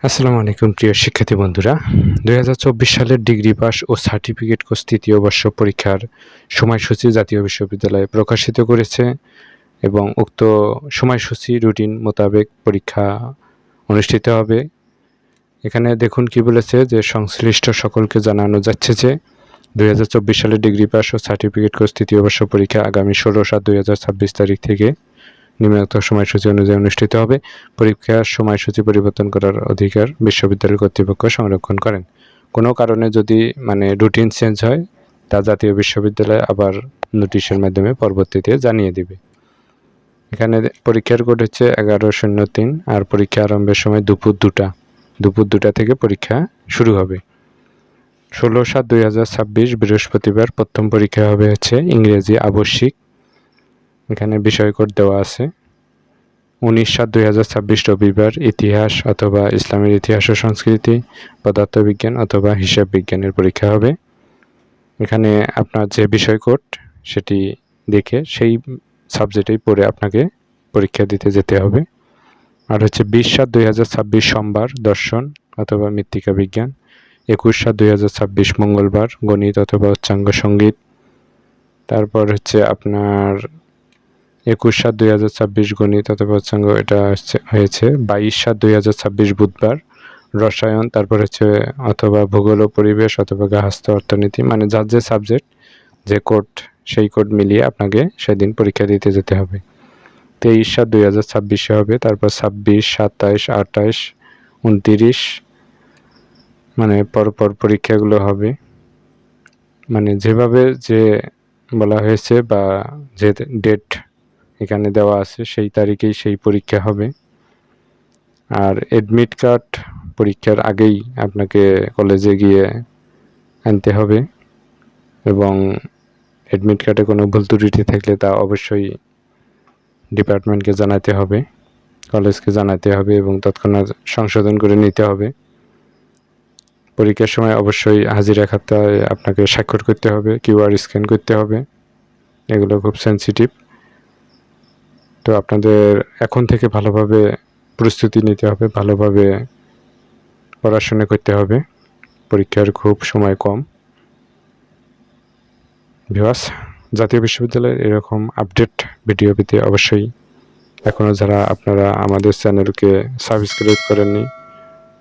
আসসালামু আলাইকুম প্রিয় শিক্ষার্থী বন্ধুরা। 2024 সালের ডিগ্রি পাস ও সার্টিফিকেট কোর্স তৃতীয় বর্ষ পরীক্ষার সময়সূচি জাতীয় বিশ্ববিদ্যালয় প্রকাশিত করেছে এবং উক্ত সময়সূচি রুটিন মোতাবেক পরীক্ষা অনুষ্ঠিত হবে। এখানে দেখুন কি বলেছে যে সংশ্লিষ্ট সকলকে জানানো যাচ্ছে যে 2024 সালের ডিগ্রি পাস ও সার্টিফিকেট কোর্স তৃতীয় বর্ষ পরীক্ষা আগামী 16/7/2026 তারিখ থেকে নিম্নোক্ত সময়সূচি অনুযায়ী অনুষ্ঠিত হবে। পরীক্ষার সময়সূচি পরিবর্তন করার অধিকার বিশ্ববিদ্যালয় কর্তৃপক্ষ সংরক্ষণ করেন। কোনো কারণে যদি রুটিন চেঞ্জ হয় তা জাতীয় বিশ্ববিদ্যালয় আবার নোটিশের মাধ্যমে পরবর্তীতে জানিয়ে দিবে। এখানে পরীক্ষার কোড হচ্ছে 11:03 আর পরীক্ষা আরম্ভের সময় দুপুর 2টা থেকে পরীক্ষা শুরু হবে। 16/7/2026 বৃহস্পতিবার প্রথম পরীক্ষা হবে হচ্ছে ইংরেজি আবশ্যিক। এখানে বিষয় কোড দেওয়া আছে। 19/7/2026 রবিবার ইতিহাস অথবা ইসলামের ইতিহাস ও সংস্কৃতি, পদার্থবিজ্ঞান অথবা হিসাব বিজ্ঞানের পরীক্ষা হবে। এখানে আপনার যে বিষয় কোড সেটি দেখে সেই সাবজেক্টেই পড়ে আপনাকে পরীক্ষা দিতে যেতে হবে। আর হচ্ছে 20/7/2026 সোমবার দর্শন অথবা মৃত্তিকা বিজ্ঞান, 21/7/2026 মঙ্গলবার গণিত অথবা উচ্চাঙ্গ সঙ্গীত। তারপর হচ্ছে আপনার 21/7/2026 গণিত অথবা উচ্চাঙ্গ, এটা হয়েছে 22/7/2026 বুধবার রসায়ন। তারপর হচ্ছে অথবা ভূগোল ও পরিবেশ অথবা গার্হস্থ্য অর্থনীতি, যার যে সাবজেক্ট যে কোড সেই কোড মিলিয়ে আপনাকে সেদিন পরীক্ষা দিতে যেতে হবে। 23/7/2026 হবে। তারপর 26, 27, 28, 29 পরপর পরীক্ষাগুলো হবে। যেভাবে যে বলা হয়েছে বা যে ডেট এখানে দেওয়া আছে সেই তারিখেই সেই পরীক্ষা হবে। আর অ্যাডমিট কার্ড পরীক্ষার আগেই আপনাকে কলেজে গিয়ে আনতে হবে এবং অ্যাডমিট কার্ডে কোনো ভুল ত্রুটি থাকলে তা অবশ্যই ডিপার্টমেন্টকে জানাতে হবে, কলেজকে জানাতে হবে এবং তৎক্ষণাৎ সংশোধন করে নিতে হবে। পরীক্ষার সময় অবশ্যই হাজিরা খাতায় আপনাকে স্বাক্ষর করতে হবে, কিউআর স্ক্যান করতে হবে। এগুলো খুব সেন্সিটিভ। তো আপনাদের এখন থেকে ভালোভাবে প্রস্তুতি নিতে হবে, ভালোভাবে পড়াশোনা করতে হবে। পরীক্ষার খুব সময় কম। ভিউয়ার্স, জাতীয় বিশ্ববিদ্যালয়ের এরকম আপডেট ভিডিও পেতে অবশ্যই এখনও যারা আপনারা আমাদের চ্যানেলকে সাবস্ক্রাইব করেননি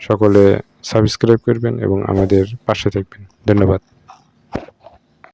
সকলে সাবস্ক্রাইব করবেন এবং আমাদের পাশে থাকবেন। ধন্যবাদ।